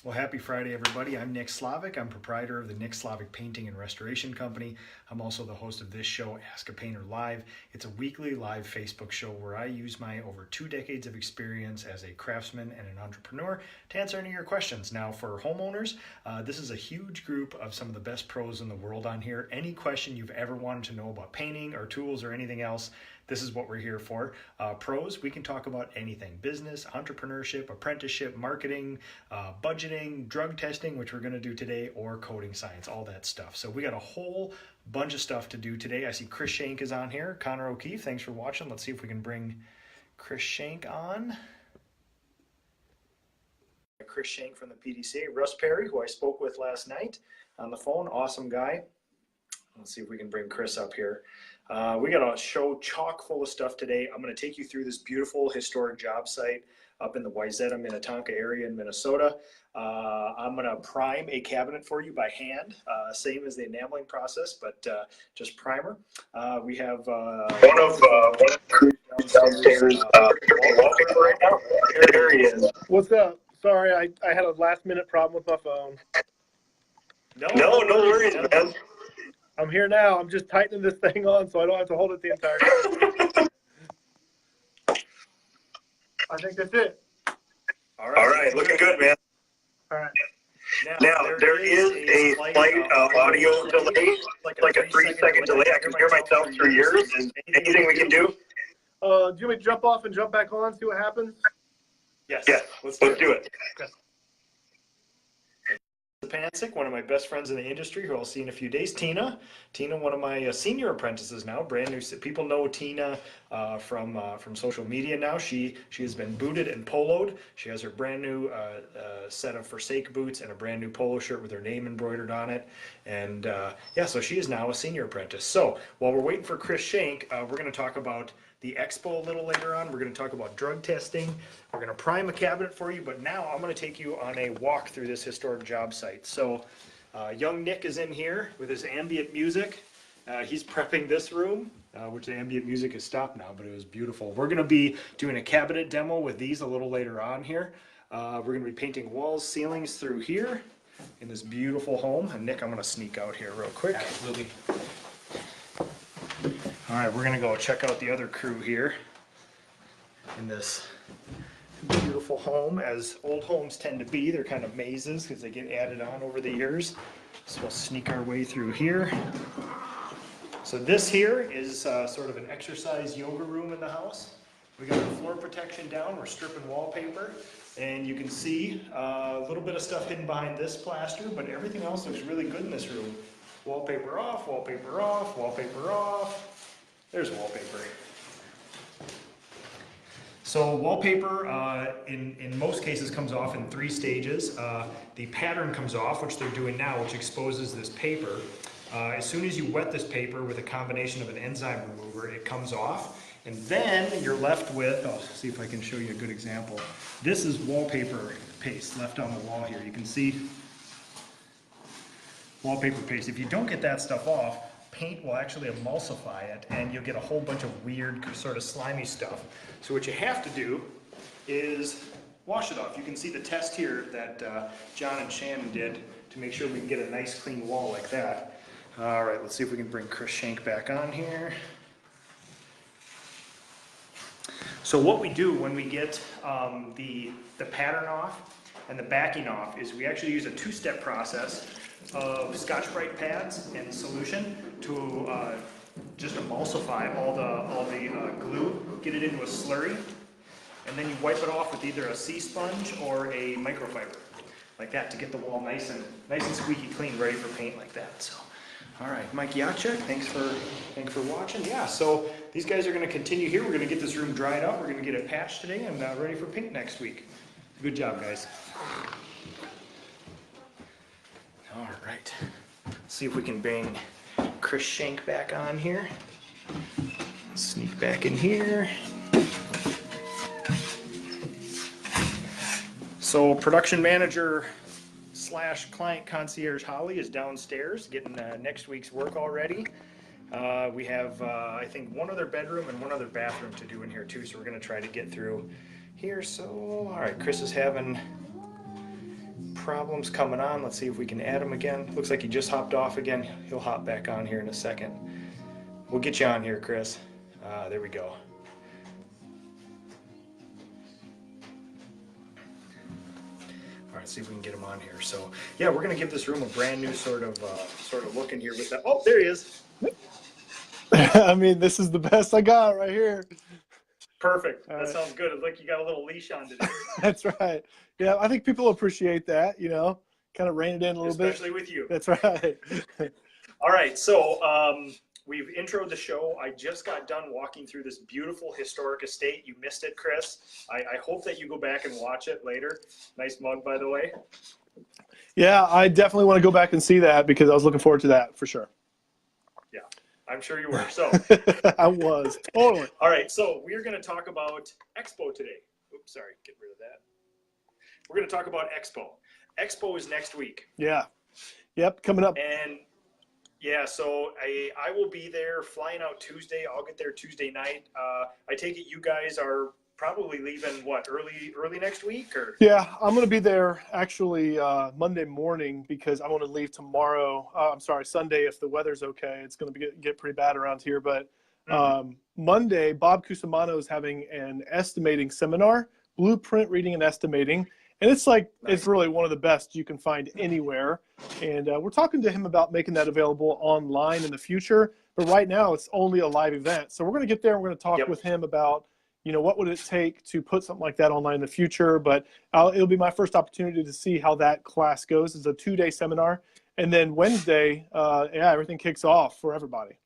Well, happy Friday, everybody. I'm Nick Slavic. I'm proprietor of the Nick Slavic Painting and Restoration Company. I'm also the host of this show, Ask a Painter Live. It's a weekly live Facebook show where I use my over 2 decades of experience as a craftsman and an entrepreneur to answer any of your questions. Now, for homeowners, this is a huge group of some of the best pros in the world on here. Any question you've ever wanted to know about painting or tools or anything else, this is what we're here for. Pros, we can talk about anything: business, entrepreneurship, apprenticeship, marketing, budgeting, drug testing, which we're going to do today, or coding science, all that stuff. So we got a whole bunch of stuff to do today. I see Chris Shank is on here. Connor O'Keefe, thanks for watching. Let's see if we can bring Chris Shank on. Chris Shank from the PDCA. Russ Perry, who I spoke with last night on the phone, awesome guy. Let's see if we can bring Chris up here. We got a show chock full of stuff today. I'm going to take you through this beautiful historic job site up in the Wayzata, Minnetonka area in Minnesota. I'm going to prime a cabinet for you by hand, same as the enameling process, but just primer. We have one of crews downstairs wallpaper right now. There he is. What's up? Sorry, I had a last minute problem with my phone. No worries, man. I'm here now. I'm just tightening this thing on so I don't have to hold it the entire time. I think that's it. All right. Looking good, man. All right. Now there is a slight audio delay, like a 3-second delay. I can hear myself through yours. Is anything we can do? Do you want me to jump off and jump back on, see what happens? Yes, let's do it. Okay. Pancic, one of my best friends in the industry, who I'll see in a few days. Tina, one of my senior apprentices now, brand new. People know Tina from social media now. She has been booted and poloed. She has her brand new set of Forsake boots and a brand new polo shirt with her name embroidered on it. And yeah, so she is now a senior apprentice. So while we're waiting for Chris Shank, we're going to talk about the expo a little later on. We're going to talk about drug testing. We're going to prime a cabinet for you, but now I'm going to take you on a walk through this historic job site. So young Nick is in here with his ambient music. He's prepping this room, which the ambient music has stopped now, but it was beautiful. We're going to be doing a cabinet demo with these a little later on here. We're going to be painting walls, ceilings through here in this beautiful home. And Nick, I'm going to sneak out here real quick. Absolutely. All right, we're gonna go check out the other crew here in this beautiful home, as old homes tend to be. They're kind of mazes because they get added on over the years. So we'll sneak our way through here. So this here is sort of an exercise yoga room in the house. We got the floor protection down. We're stripping wallpaper, and you can see a little bit of stuff hidden behind this plaster, but everything else looks really good in this room. Wallpaper off, wallpaper off, wallpaper off. There's wallpaper. So wallpaper, in most cases, comes off in 3 stages. The pattern comes off, which they're doing now, which exposes this paper. As soon as you wet this paper with a combination of an enzyme remover, it comes off. And then you're left with, I'll see if I can show you a good example. This is wallpaper paste left on the wall here. You can see wallpaper paste. If you don't get that stuff off, paint will actually emulsify it, and you'll get a whole bunch of weird sort of slimy stuff. So what you have to do is wash it off. You can see the test here that John and Shannon did to make sure we can get a nice clean wall like that. All right, let's see if we can bring Chris Shank back on here. So what we do when we get the pattern off and the backing off is we actually use a 2-step process of Scotch-Brite pads and solution to just emulsify all the glue, get it into a slurry, and then you wipe it off with either a sea sponge or a microfiber, like that, to get the wall nice and squeaky clean, ready for paint like that. So, all right, Mike Yachek, thanks for watching. Yeah, so these guys are going to continue here. We're going to get this room dried up. We're going to get it patched today and ready for paint next week. Good job, guys. All right, let's see if we can bring Chris Shank back on here. Sneak back in here. So production manager / client concierge Holly is downstairs getting next week's work already. We have, I think, one other bedroom and one other bathroom to do in here too, so we're going to try to get through here. So, all right, Chris is having problems coming on. Let's see if we can add him again. Looks like he just hopped off again. He'll hop back on here in a second. We'll get you on here, Chris. There we go. All right, see if we can get him on here. So yeah, we're gonna give this room a brand new sort of look in here with that. Oh, there he is. I mean, this is the best I got right here. Perfect. All That right. sounds good. It's like you got a little leash on today. That's right. Yeah, I think people appreciate that, kind of rein it in a little bit. Especially with you. That's right. All right, so we've introed the show. I just got done walking through this beautiful historic estate. You missed it, Chris. I hope that you go back and watch it later. Nice mug, by the way. Yeah, I definitely want to go back and see that because I was looking forward to that for sure. Yeah, I'm sure you were. So I was, totally. all right, so we're going to talk about Expo today. Oops, sorry, get rid of that. We're going to talk about Expo. Expo is next week. Yeah. Yep, coming up. And yeah, so I will be there flying out Tuesday. I'll get there Tuesday night. I take it you guys are probably leaving early next week, or? Yeah, I'm going to be there actually Monday morning because I want to leave tomorrow. Sunday if the weather's okay. It's going to get pretty bad around here. But Monday, Bob Cusimano is having an estimating seminar, blueprint reading and estimating. And it's it's really one of the best you can find anywhere. And we're talking to him about making that available online in the future. But right now, it's only a live event. So we're going to get there and we're going to talk with him about, what would it take to put something like that online in the future. But it'll be my first opportunity to see how that class goes. It's a 2-day seminar. And then Wednesday, everything kicks off for everybody.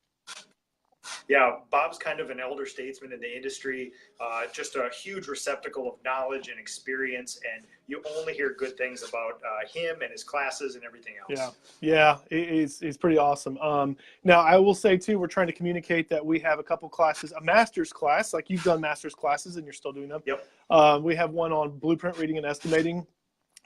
Yeah, Bob's kind of an elder statesman in the industry, just a huge receptacle of knowledge and experience, and you only hear good things about him and his classes and everything else. Yeah, he's pretty awesome. Now, I will say, too, we're trying to communicate that we have a couple classes, a master's class, like you've done master's classes and you're still doing them. Yep. We have one on blueprint reading and estimating.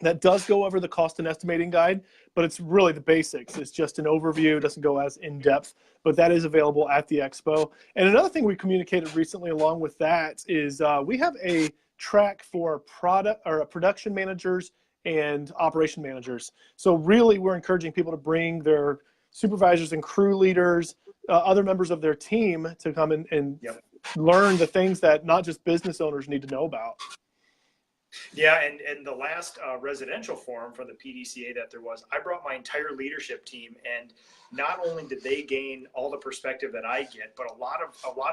That does go over the cost and estimating guide, but it's really the basics. It's just an overview. It doesn't go as in-depth, but that is available at the expo. And another thing we communicated recently along with that is we have a track for production managers and operation managers. So really, we're encouraging people to bring their supervisors and crew leaders, other members of their team to come and learn the things that not just business owners need to know about. Yeah, and the last residential forum for the PDCA that there was, I brought my entire leadership team, and not only did they gain all the perspective that I get, but a lot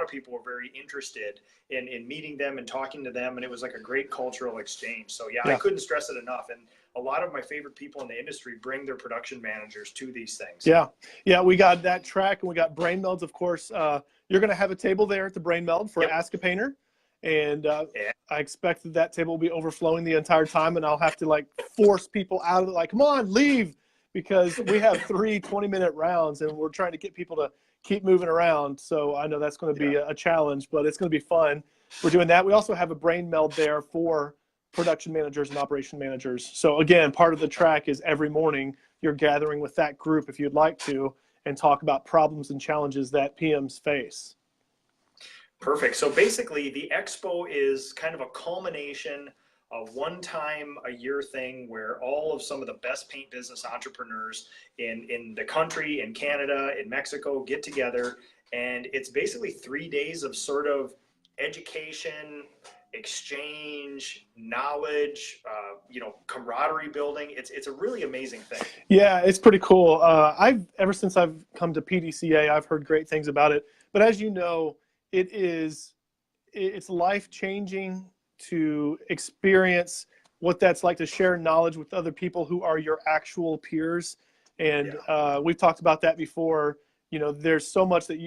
of people were very interested in meeting them and talking to them, and it was like a great cultural exchange. So yeah, I couldn't stress it enough. And a lot of my favorite people in the industry bring their production managers to these things. Yeah, we got that track, and we got brain melds, of course. You're going to have a table there at the brain meld for Ask a Painter. And I expect that table will be overflowing the entire time, and I'll have to force people out of it, come on, leave, because we have 3 20-minute rounds, and we're trying to get people to keep moving around. So I know that's going to be a challenge, but it's going to be fun. We're doing that. We also have a brain meld there for production managers and operation managers. So again, part of the track is every morning you're gathering with that group if you'd like to and talk about problems and challenges that PMs face. Perfect. So basically, the expo is kind of a culmination, a one-time-a-year thing where all of some of the best paint business entrepreneurs in the country, in Canada, in Mexico get together, and it's basically 3 days of sort of education, exchange, knowledge, camaraderie building. It's a really amazing thing. Yeah, it's pretty cool. Ever since I've come to PDCA, I've heard great things about it. But as you know, it's life-changing to experience what that's like to share knowledge with other people who are your actual peers. And we've talked about that before. There's so much that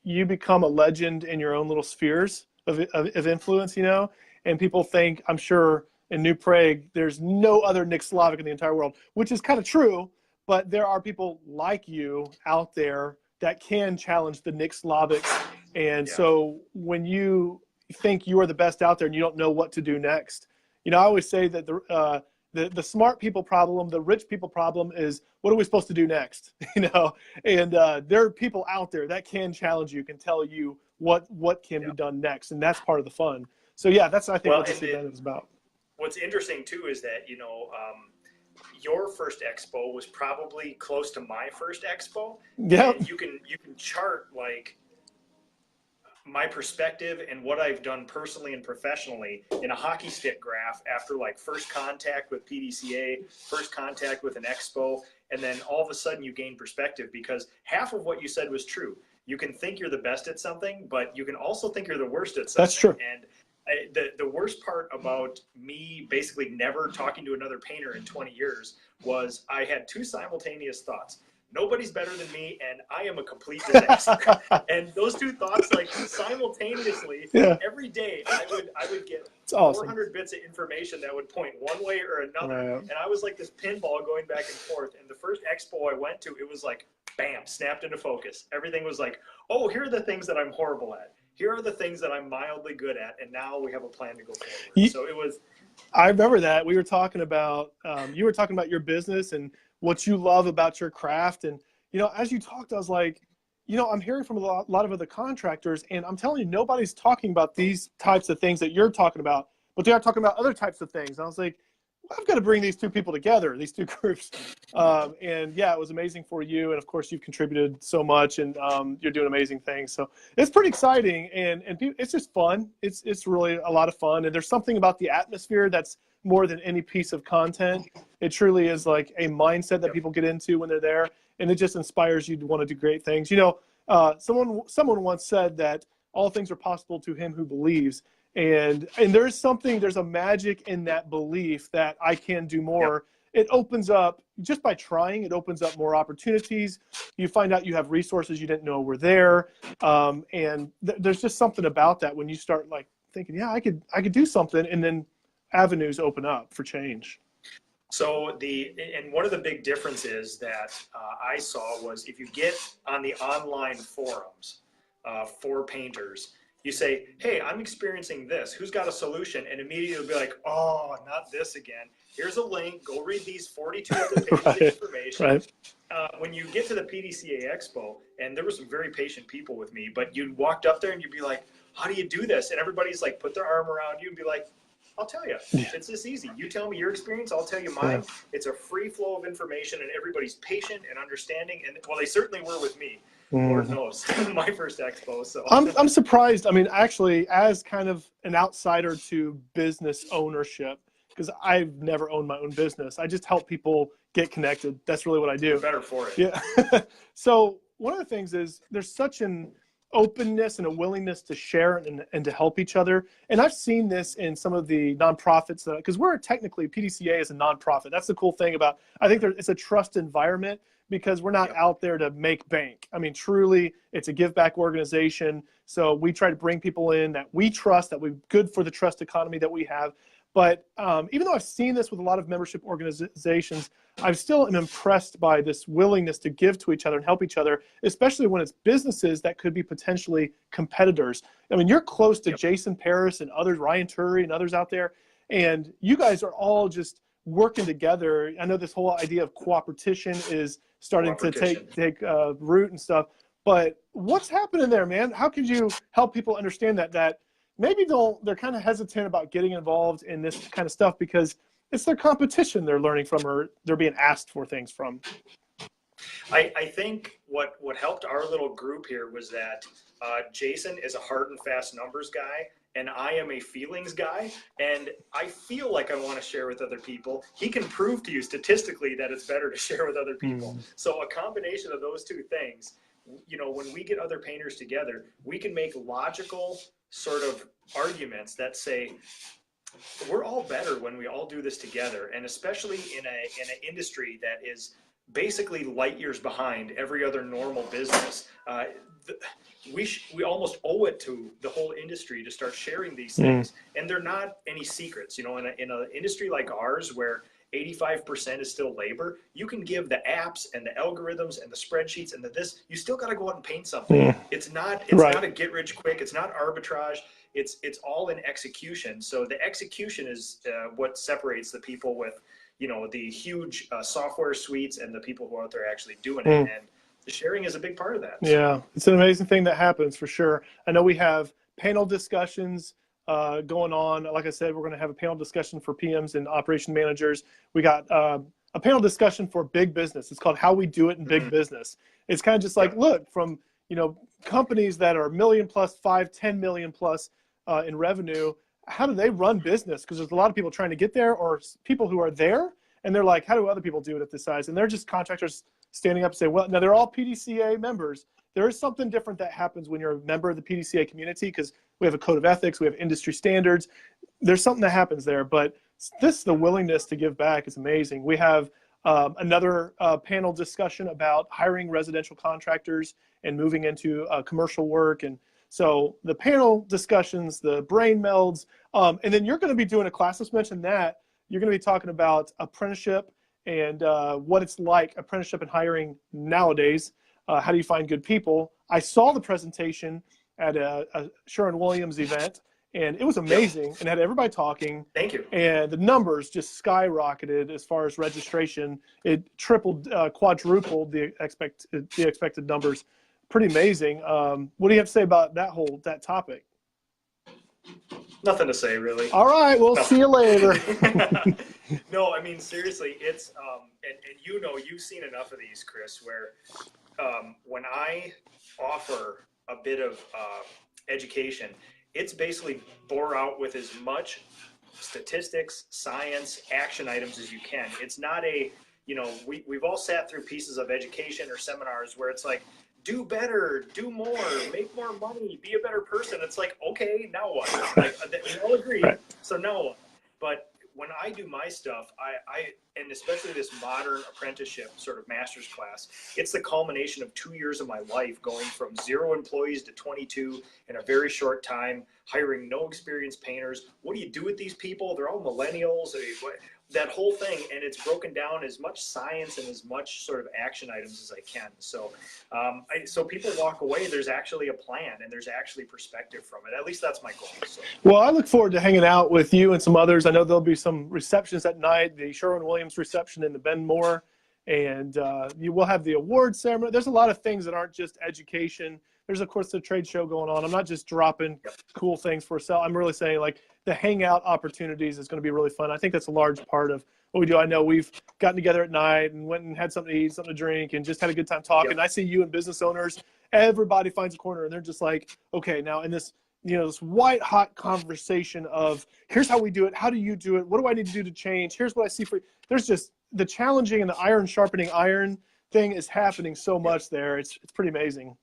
you become a legend in your own little spheres of influence, and people think, I'm sure in New Prague, there's no other Nick Slavic in the entire world, which is kind of true, but there are people like you out there that can challenge the Nick Slavics. And so when you think you are the best out there and you don't know what to do next, I always say that the smart people problem, the rich people problem is, what are we supposed to do next? And there are people out there that can challenge you, can tell you what can be done next. And that's part of the fun. So yeah, that's, I think, what this event is about. What's interesting too is that, your first expo was probably close to my first expo, Yep. and you can chart like my perspective and what I've done personally and professionally in a hockey stick graph after like first contact with PDCA, first contact with an expo, and then all of a sudden you gain perspective because half of what you said was true. You can think you're the best at something, but you can also think you're the worst at something. That's true. And the worst part about me basically never talking to another painter in 20 years was I had two simultaneous thoughts. Nobody's better than me, and I am a complete disaster. And those two thoughts, like simultaneously, Yeah. every day, I would get It's awesome. 400 bits of information that would point one way or another. Right. And I was like this pinball going back and forth. And the first expo I went to, it was like, bam, snapped into focus. Everything was like, oh, here are the things that I'm horrible at. Here are the things that I'm mildly good at. And now we have a plan to go forward. So it was. I remember that. We were talking about, you were talking about your business and what you love about your craft. And, you know, as you talked, I was like, you know, I'm hearing from a lot of other contractors, and I'm telling you, nobody's talking about these types of things that you're talking about, but they are talking about other types of things. And I was like, well, I've got to bring these two people together, these two groups. And yeah, it was amazing for you. And of course, you've contributed so much, and you're doing amazing things. So it's pretty exciting, and it's just fun. It's really a lot of fun. And there's something about the atmosphere that's more than any piece of content. It truly is like a mindset that people get into when they're there, and it just inspires you to want to do great things. You know, someone once said that all things are possible to him who believes. And there's a magic in that belief that I can do more. It opens up, just by trying, it opens up more opportunities. You find out you have resources you didn't know were there. And there's just something about that when you start like thinking, yeah, I could do something, and then avenues open up for change. So and one of the big differences that I saw was if you get on the online forums for painters, you say, hey, I'm experiencing this. Who's got a solution? And immediately be like, oh, not this again. Here's a link. Go read these 42 other pages of information. Right. When you get to the PDCA Expo, and there were some very patient people with me, but you walked up there and you'd be like, how do you do this? And everybody's like, put their arm around you and be like, I'll tell you. Yeah. It's this easy. You tell me your experience, I'll tell you mine. Yeah. It's a free flow of information, and everybody's patient and understanding. And well, they certainly were with me. Lord knows, my first expo. So I'm surprised. I mean, actually, as kind of an outsider to business ownership, because I've never owned my own business, I just help people get connected. That's really what I do. You're better for it. Yeah. So one of the things is there's such an openness and a willingness to share and to help each other. And I've seen this in some of the nonprofits, because we're technically, PDCA is a nonprofit. That's the cool thing about, I think it's a trust environment, because we're not out there to make bank. I mean, truly, it's a give back organization. So we try to bring people in that we trust, that we're good for the trust economy that we have. But even though I've seen this with a lot of membership organizations, I still am impressed by this willingness to give to each other and help each other, especially when it's businesses that could be potentially competitors. I mean, you're close to Jason Paris and others, Ryan Turry and others out there, and you guys are all just working together. I know this whole idea of cooperation is starting to take root and stuff, but what's happening there, man? How could you help people understand that maybe they're kind of hesitant about getting involved in this kind of stuff because it's their competition they're learning from, or they're being asked for things from? I think what helped our little group here was that Jason is a hard and fast numbers guy, and I am a feelings guy, and I feel like I want to share with other people. He can prove to you statistically that it's better to share with other people. So a combination of those two things, you know, when we get other painters together, we can make logical sort of arguments that say, we're all better when we all do this together, and especially in an industry that is basically light years behind every other normal business. We almost owe it to the whole industry to start sharing these things, and they're not any secrets. You know, in an industry like ours where 85% is still labor, you can give the apps and the algorithms and the spreadsheets and this. You still got to go out and paint something. It's not a get rich quick. It's not arbitrage. It's all in execution. So the execution is what separates the people with, you know, the huge software suites and the people who are out there actually doing it. And the sharing is a big part of that. So. Yeah, it's an amazing thing that happens for sure. I know we have panel discussions going on. Like I said, we're going to have a panel discussion for PMs and operation managers. We got a a panel discussion for big business. It's called How We Do It in Big Business. It's kind of just like, look, from, companies that are million plus, 5, 10 million plus in revenue, how do they run business? Because there's a lot of people trying to get there, or people who are there, and they're like, how do other people do it at this size? And they're just contractors standing up and saying, well, now they're all PDCA members. There is something different that happens when you're a member of the PDCA community, because we have a code of ethics, we have industry standards. There's something that happens there, but the willingness to give back is amazing. We have another panel discussion about hiring residential contractors and moving into commercial work. And so the panel discussions, the brain melds, and then you're going to be doing a class. Let's mention that. You're going to be talking about apprenticeship and what it's like, apprenticeship and hiring nowadays. How do you find good people? I saw the presentation at a Sherwin-Williams event, and it was amazing, and had everybody talking. Thank you. And the numbers just skyrocketed as far as registration. It tripled, quadrupled the expected numbers. Pretty amazing. What do you have to say about that topic? Nothing to say, really. All right, we'll see you later. No, I mean, seriously, it's, and you've seen enough of these, Chris, where when I offer a bit of education, it's basically bore out with as much statistics, science, action items as you can. It's not we've all sat through pieces of education or seminars where it's like, do better, do more, make more money, be a better person. It's like, okay, now what? Like, we all agree, right. So now what? But when I do my stuff, and especially this modern apprenticeship sort of master's class, it's the culmination of 2 years of my life, going from 0 employees to 22 in a very short time, hiring no experienced painters. What do you do with these people? They're all millennials. That whole thing, and it's broken down as much science and as much sort of action items as I can. So, so people walk away. There's actually a plan, and there's actually perspective from it. At least that's my goal. So. Well, I look forward to hanging out with you and some others. I know there'll be some receptions at night, the Sherwin-Williams reception in the Ben Moore, and you will have the award ceremony. There's a lot of things that aren't just education. There's, of course, the trade show going on. I'm not just dropping cool things for sale. I'm really saying, like, the hangout opportunities is going to be really fun. I think that's a large part of what we do. I know we've gotten together at night and went and had something to eat, something to drink, and just had a good time talking. Yep. I see you and business owners, everybody finds a corner, and they're just like, okay, now in this, this white hot conversation of, here's how we do it. How do you do it? What do I need to do to change? Here's what I see for you. There's just the challenging and the iron sharpening iron thing is happening so much there. It's pretty amazing.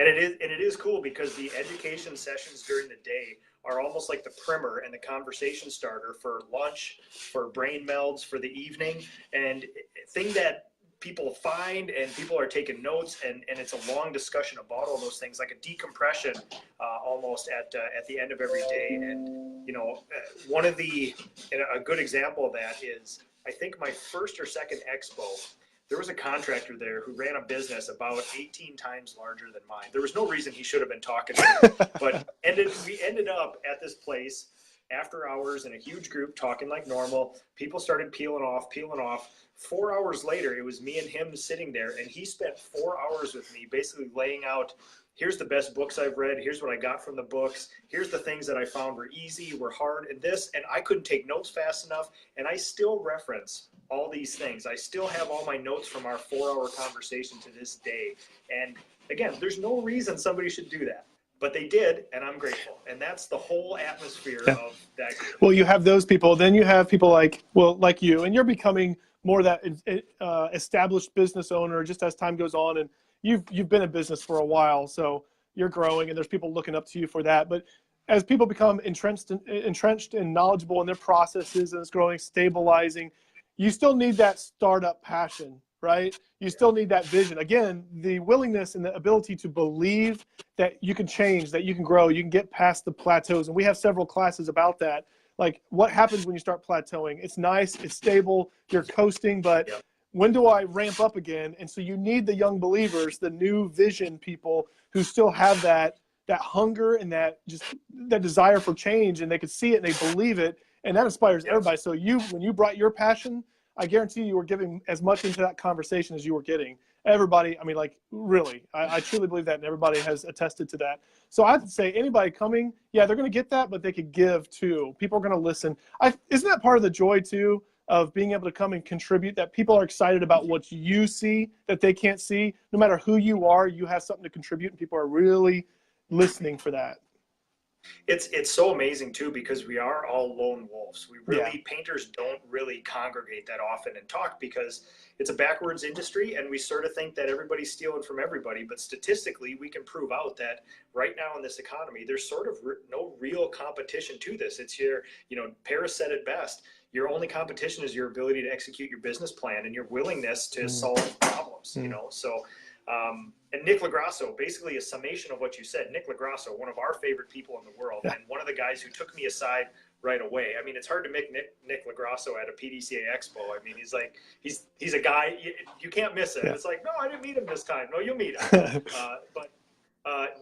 And it is cool because the education sessions during the day are almost like the primer and the conversation starter for lunch, for brain melds, for the evening, and thing that people find and people are taking notes, and it's a long discussion about all those things, like a decompression almost at the end of every day. And one of a good example of that is, I think my first or second expo, there was a contractor there who ran a business about 18 times larger than mine. There was no reason he should have been talking to me, but we ended up at this place after hours in a huge group talking like normal. People started peeling off. 4 hours later, it was me and him sitting there, and he spent 4 hours with me basically laying out, here's the best books I've read, here's what I got from the books, here's the things that I found were easy, were hard, and this, and I couldn't take notes fast enough, and I still reference all these things. I still have all my notes from our 4-hour conversation to this day. And again, there's no reason somebody should do that, but they did, and I'm grateful. And that's the whole atmosphere of that group. Well, you have those people. Then you have people like you, and you're becoming more that established business owner just as time goes on, and you've been in business for a while, so you're growing, and there's people looking up to you for that. But as people become entrenched and knowledgeable in their processes, and it's growing, stabilizing, you still need that startup passion, right? You still need that vision. Again, the willingness and the ability to believe that you can change, that you can grow, you can get past the plateaus. And we have several classes about that. Like, what happens when you start plateauing? It's nice, it's stable, you're coasting, but when do I ramp up again? And so you need the young believers, the new vision people who still have that hunger and that desire for change, and they can see it and they believe it. And that inspires everybody. So when you brought your passion, I guarantee you were giving as much into that conversation as you were getting. Everybody, I mean, like, really, I truly believe that, and everybody has attested to that. So I'd say anybody coming, they're going to get that, but they could give too. People are going to listen. Isn't that part of the joy too? of being able to come and contribute, that people are excited about what you see that they can't see. No matter who you are, you have something to contribute, and people are really listening for that. It's so amazing too, because we are all lone wolves. We Yeah. really, painters don't really congregate that often and talk, because it's a backwards industry, and we sort of think that everybody's stealing from everybody. But statistically, we can prove out that right now in this economy, there's sort of no real competition to this. It's your, Paris said it best. Your only competition is your ability to execute your business plan and your willingness to solve problems, So, and Nick Lagrasso, basically a summation of what you said. Nick Lagrasso, one of our favorite people in the world, and one of the guys who took me aside right away. I mean, it's hard to make Nick Lagrasso at a PDCA Expo. I mean, he's a guy, you can't miss it. It's like, no, I didn't meet him this time. No, you'll meet him. But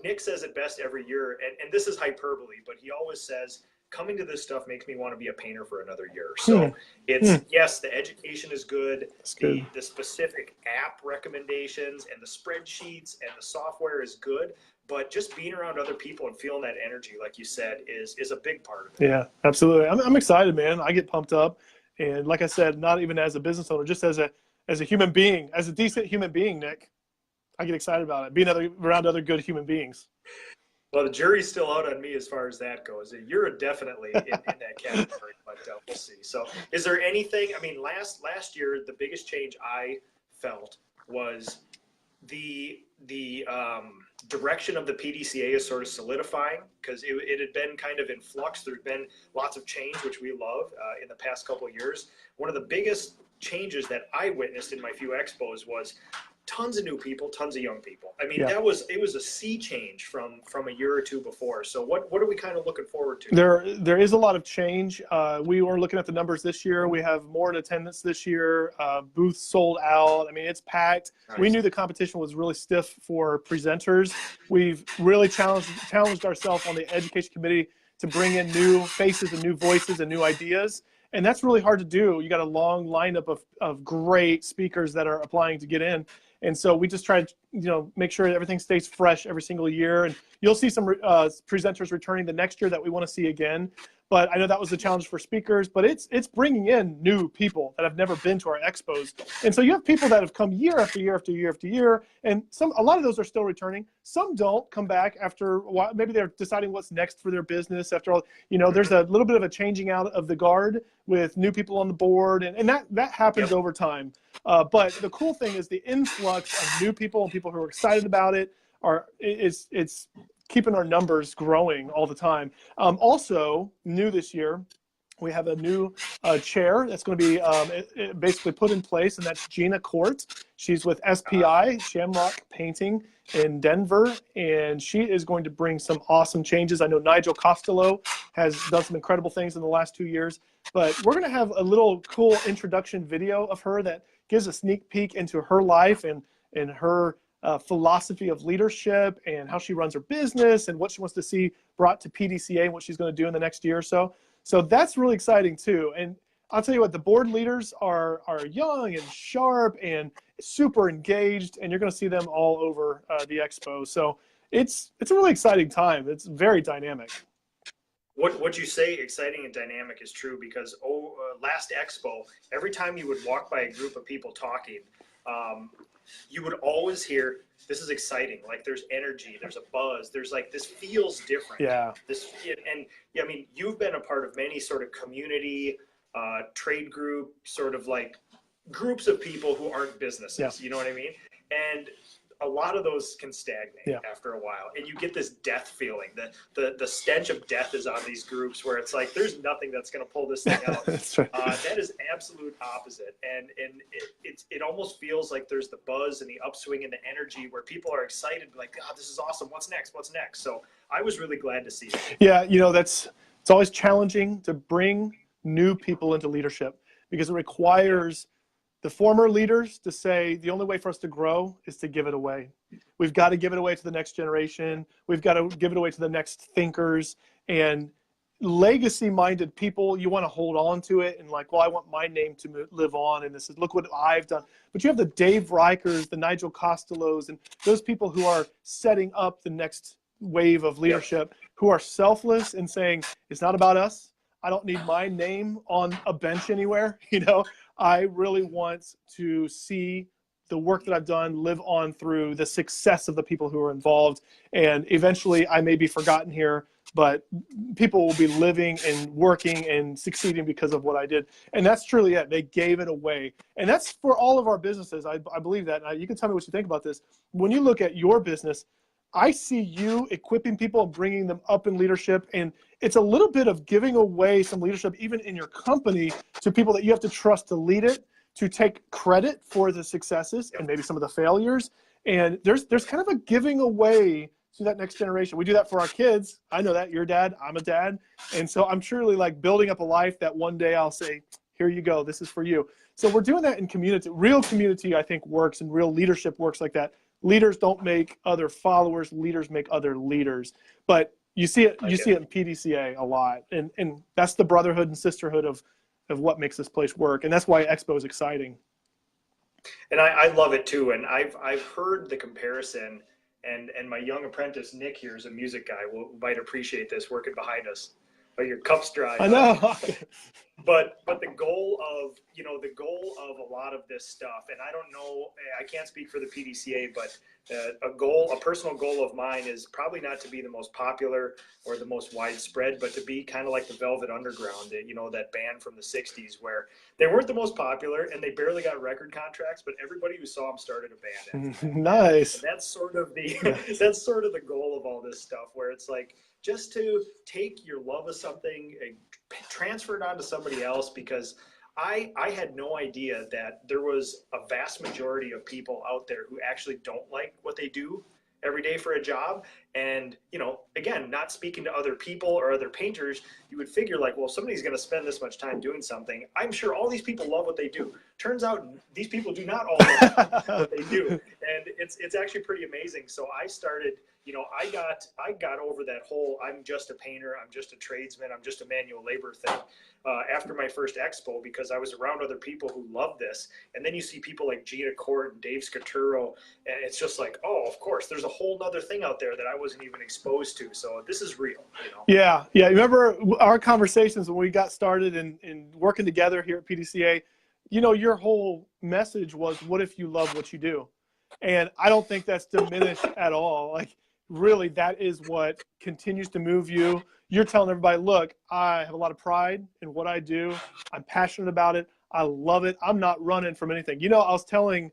Nick says it best every year, and this is hyperbole, but he always says, coming to this stuff makes me want to be a painter for another year. So yes, the education is good. The specific app recommendations and the spreadsheets and the software is good, but just being around other people and feeling that energy, like you said, is a big part of it. Yeah, absolutely. I'm excited, man. I get pumped up. And like I said, not even as a business owner, just as a human being, as a decent human being, Nick, I get excited about it, being around other good human beings. Well, the jury's still out on me as far as that goes. You're definitely in that category, but we'll see. So is there anything, I mean, last year, the biggest change I felt was the direction of the PDCA is sort of solidifying, because it had been kind of in flux. There's been lots of change, which we love, in the past couple of years. One of the biggest changes that I witnessed in my few expos was tons of new people, tons of young people. I mean, it was a sea change from a year or two before. So what are we kind of looking forward to? There is a lot of change. We were looking at the numbers this year. We have more in attendance this year. Booths sold out. I mean, it's packed. Nice. We knew the competition was really stiff for presenters. We've really challenged ourselves on the education committee to bring in new faces and new voices and new ideas. And that's really hard to do. You got a long lineup of great speakers that are applying to get in. And so we just try to, make sure everything stays fresh every single year. And you'll see some presenters returning the next year that we want to see again. But I know that was the challenge for speakers, but it's bringing in new people that have never been to our expos. And so you have people that have come year after year after year after year, and a lot of those are still returning. Some don't come back after a while. Maybe they're deciding what's next for their business. After all, there's a little bit of a changing out of the guard with new people on the board, and that happens over time. But the cool thing is the influx of new people and people who are excited about it it's keeping our numbers growing all the time. Also, new this year, we have a new chair that's going to be basically put in place, and that's Gina Court. She's with SPI, Shamrock Painting in Denver, and she is going to bring some awesome changes. I know Nigel Costello has done some incredible things in the last 2 years, but we're going to have a little cool introduction video of her that gives a sneak peek into her life and her philosophy of leadership and how she runs her business and what she wants to see brought to PDCA and what she's going to do in the next year or so. So that's really exciting too. And I'll tell you what, the board leaders are young and sharp and super engaged, and you're going to see them all over the expo. So it's a really exciting time. It's very dynamic. What you say, exciting and dynamic, is true, because last expo, every time you would walk by a group of people talking, you would always hear, this is exciting. Like, there's energy, there's a buzz, there's like, this feels different. Yeah. I mean, you've been a part of many sort of community, trade group, sort of like groups of people who aren't businesses, you know what I mean? And a lot of those can stagnate after a while, and you get this death feeling. The stench of death is on these groups, where it's like there's nothing that's going to pull this thing out. That's right. That is absolute opposite, and it almost feels like there's the buzz and the upswing and the energy where people are excited, like, oh, this is awesome. What's next? What's next? So I was really glad to see that. Yeah, it's always challenging to bring new people into leadership, because it requires the former leaders to say the only way for us to grow is to give it away. We've got to give it away to the next generation. We've got to give it away to the next thinkers. And legacy-minded people, you want to hold on to it and like, well, I want my name to live on, and this is, look what I've done. But you have the Dave Rikers, the Nigel Costellos, and those people who are setting up the next wave of leadership, who are selfless and saying, it's not about us. I don't need my name on a bench anywhere. You know, I really want to see the work that I've done live on through the success of the people who are involved. And eventually I may be forgotten here, but people will be living and working and succeeding because of what I did. And that's truly it. They gave it away. And that's for all of our businesses. I believe that. And you can tell me what you think about this. When you look at your business, I see you equipping people and bringing them up in leadership. And it's a little bit of giving away some leadership, even in your company, to people that you have to trust to lead it, to take credit for the successes and maybe some of the failures. And there's kind of a giving away to that next generation. We do that for our kids. I know that. You're a dad. I'm a dad. And so I'm truly like building up a life that one day I'll say, here you go. This is for you. So we're doing that in community. Real community, I think, works, and real leadership works like that. Leaders don't make other followers. Leaders make other leaders. But you see it in PDCA a lot. And that's the brotherhood and sisterhood of what makes this place work. And that's why Expo is exciting. And I love it too. And I've heard the comparison, and my young apprentice, Nick, here is a music guy, might appreciate this working behind us. But your cup's dry. I know. But the goal of, a lot of this stuff, and I don't know, I can't speak for the PDCA, but a personal goal of mine is probably not to be the most popular or the most widespread, but to be kind of like the Velvet Underground, that band from the 60s where they weren't the most popular and they barely got record contracts, but everybody who saw them started a band. Nice. And that's sort of the goal of all this stuff, where it's like, just to take your love of something and transfer it on to somebody else, because I had no idea that there was a vast majority of people out there who actually don't like what they do every day for a job. And, again, not speaking to other people or other painters, you would figure like, well, somebody's going to spend this much time doing something. I'm sure all these people love what they do. Turns out these people do not all love what they do. And it's actually pretty amazing. So I started, I got over that whole, I'm just a painter, I'm just a tradesman, I'm just a manual labor thing after my first expo, because I was around other people who love this. And then you see people like Gina Court and Dave Scaturo, and it's just like, oh, of course, there's a whole nother thing out there that I wasn't even exposed to. So this is real. Yeah. Remember our conversations when we got started and working together here at PDCA, your whole message was, what if you love what you do? And I don't think that's diminished at all. Like, really, that is what continues to move you. You're telling everybody, look, I have a lot of pride in what I do. I'm passionate about it. I love it. I'm not running from anything. I was telling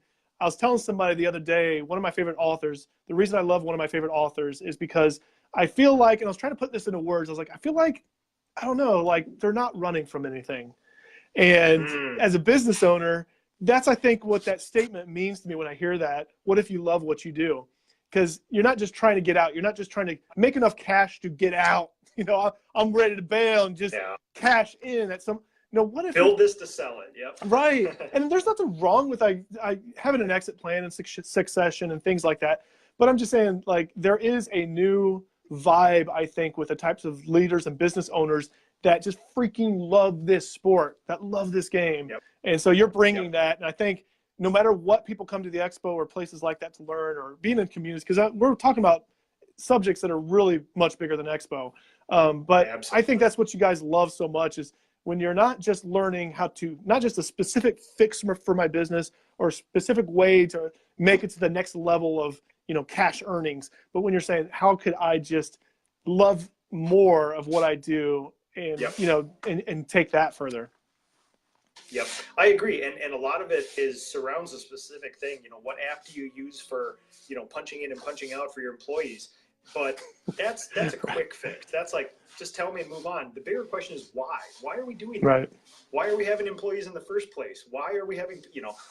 somebody the other day, one of my favorite authors, the reason I love one of my favorite authors is because I feel like, and I was trying to put this into words, I was like, I feel like, I don't know, like they're not running from anything. And as a business owner, that's, I think, what that statement means to me when I hear that. What if you love what you do? Because you're not just trying to get out. You're not just trying to make enough cash to get out. I'm ready to bail and just cash in at some. What if build this to sell it? Yep. Right. And there's nothing wrong with I having an exit plan and succession and things like that. But I'm just saying, like, there is a new vibe, I think, with the types of leaders and business owners that just freaking love this sport, that love this game. Yep. And so you're bringing that. And I think no matter what people come to the expo or places like that to learn, or being in communities, because we're talking about subjects that are really much bigger than expo. But I think that's what you guys love so much, is when you're not just learning how to, not just a specific fix for my business or a specific way to make it to the next level of, cash earnings, but when you're saying, how could I just love more of what I do and, and take that further. Yep, I agree. And a lot of it surrounds a specific thing. What app do you use for, punching in and punching out for your employees? But that's a quick fix. That's like, just tell me and move on. The bigger question is why? Why are we doing that? Right. Why are we having employees in the first place? Why are we having,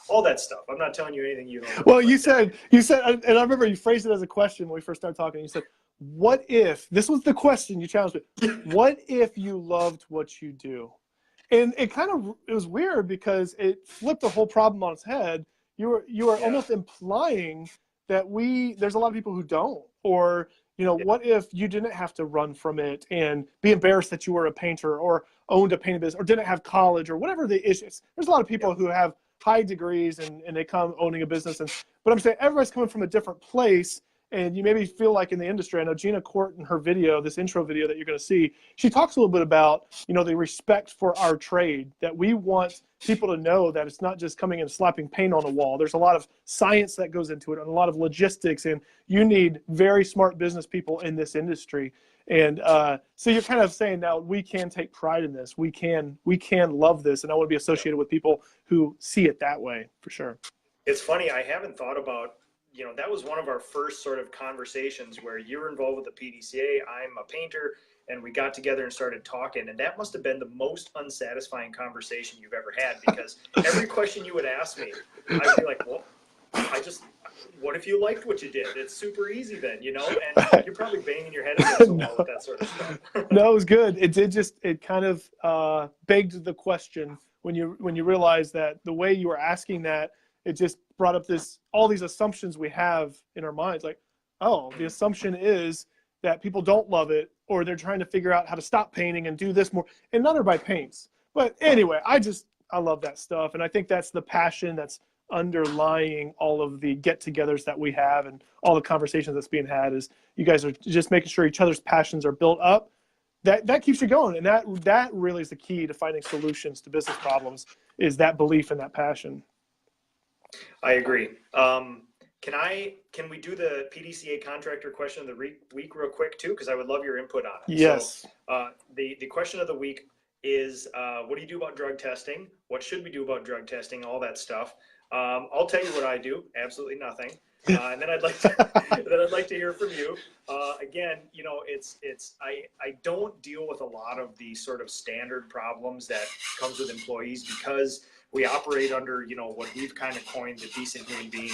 all that stuff? I'm not telling you anything you don't know. Well, you said, and I remember you phrased it as a question when we first started talking. You said, what if, this was the question you challenged me, what if you loved what you do? And it was weird because it flipped the whole problem on its head. You were almost implying that there's a lot of people who don't, or, what if you didn't have to run from it and be embarrassed that you were a painter or owned a painting business or didn't have college or whatever the issue is. There's a lot of people who have high degrees and they come owning a business. But I'm saying everybody's coming from a different place. And you maybe feel like in the industry, I know Gina Court in her video, this intro video that you're going to see, she talks a little bit about, the respect for our trade, that we want people to know that it's not just coming and slapping paint on a wall. There's a lot of science that goes into it and a lot of logistics, and you need very smart business people in this industry. And so you're kind of saying now we can take pride in this. We can love this, and I want to be associated with people who see it that way, for sure. It's funny, I haven't thought about, that was one of our first sort of conversations where you're involved with the PDCA, I'm a painter, and we got together and started talking. And that must have been the most unsatisfying conversation you've ever had, because every question you would ask me, I'd be like, well, what if you liked what you did? It's super easy then, and you're probably banging your head against the wall with that sort of stuff. No, it was good. It kind of begged the question when you realize that the way you were asking that, it just brought up all these assumptions we have in our minds. Like, oh, the assumption is that people don't love it, or they're trying to figure out how to stop painting and do this more. And none are by paints. But anyway, I love that stuff. And I think that's the passion that's underlying all of the get-togethers that we have and all the conversations that's being had, is you guys are just making sure each other's passions are built up. That keeps you going. And that really is the key to finding solutions to business problems, is that belief and that passion. I agree. Can we do the PDCA contractor question of the week real quick too? Because I would love your input on it. Yes. So, the question of the week is, what do you do about drug testing? What should we do about drug testing? All that stuff. I'll tell you what I do. Absolutely nothing. And then I'd like to hear from you. Again, I don't deal with a lot of the sort of standard problems that comes with employees, because we operate under, what we've kind of coined the decent human being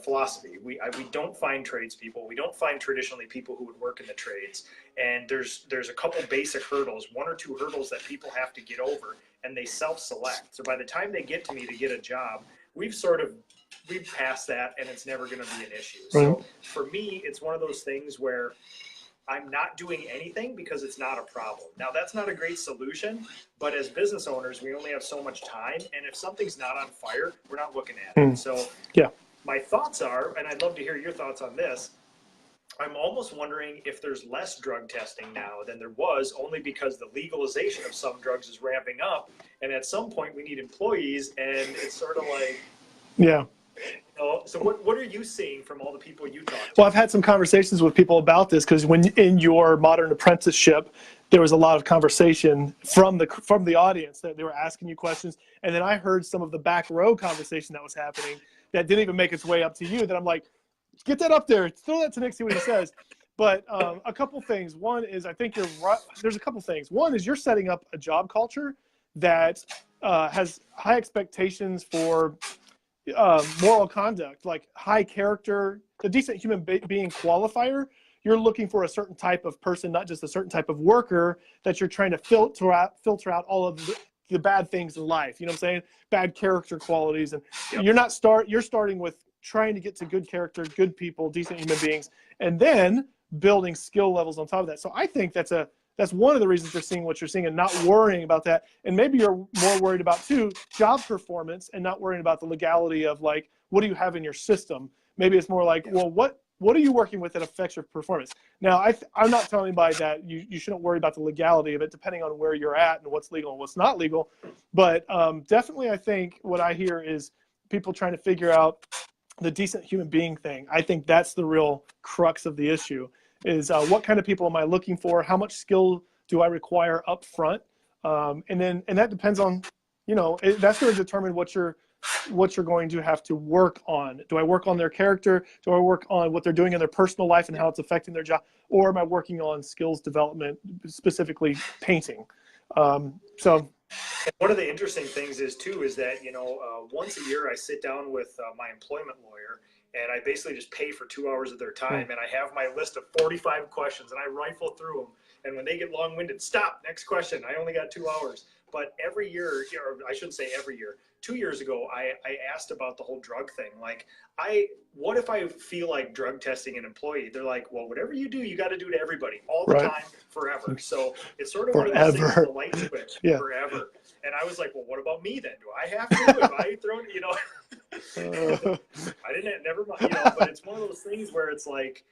philosophy. We don't find tradespeople. We don't find traditionally people who would work in the trades. And there's a couple basic hurdles, 1 or 2 hurdles that people have to get over, and they self-select. So by the time they get to me to get a job, we've passed that, and it's never going to be an issue. So for me, it's one of those things where I'm not doing anything because it's not a problem. Now, that's not a great solution, but as business owners, we only have so much time. And if something's not on fire, we're not looking at it. So yeah, my thoughts are, and I'd love to hear your thoughts on this, I'm almost wondering if there's less drug testing now than there was, only because the legalization of some drugs is ramping up. And at some point, we need employees, and it's sort of like, yeah. So what are you seeing from all the people you talk to? Well, I've had some conversations with people about this, because when in your modern apprenticeship, there was a lot of conversation from the audience that they were asking you questions. And then I heard some of the back row conversation that was happening that didn't even make its way up to you, that I'm like, get that up there, throw that to Nick, see what he says. But a couple things. One is, I think you're right. There's a couple things. One is, you're setting up a job culture that has high expectations for moral conduct, like high character, the decent human being qualifier. You're looking for a certain type of person, not just a certain type of worker, that you're trying to filter out all of the bad things in life. You know what I'm saying? Bad character qualities. And you're starting with trying to get to good character, good people, decent human beings, and then building skill levels on top of that. So I think that's one of the reasons you're seeing what you're seeing, and not worrying about that. And maybe you're more worried about, too, job performance, and not worrying about the legality of, like, what do you have in your system? Maybe it's more like, well, what are you working with that affects your performance? Now, I'm not telling anybody that you shouldn't worry about the legality of it, depending on where you're at and what's legal and what's not legal. But definitely, I think what I hear is people trying to figure out the decent human being thing. I think that's the real crux of the issue. Is what kind of people am I looking for? How much skill do I require up front? And that depends on, that's going to determine what you're going to have to work on. Do I work on their character? Do I work on what they're doing in their personal life and how it's affecting their job? Or am I working on skills development, specifically painting? So one of the interesting things is that, once a year I sit down with my employment lawyer, and I basically just pay for 2 hours of their time, and I have my list of 45 questions, and I rifle through them. And when they get long-winded, stop, next question. I only got 2 hours. But every year, or I shouldn't say every year, 2 years ago, I asked about the whole drug thing. Like, what if I feel like drug testing an employee? They're like, well, whatever you do, you got to do to everybody all the time, forever. So it's sort of one of those things, the light switch, forever. And I was like, well, what about me then? Do I have to? If I throw it, I didn't, never mind, you know, but it's one of those things where it's like,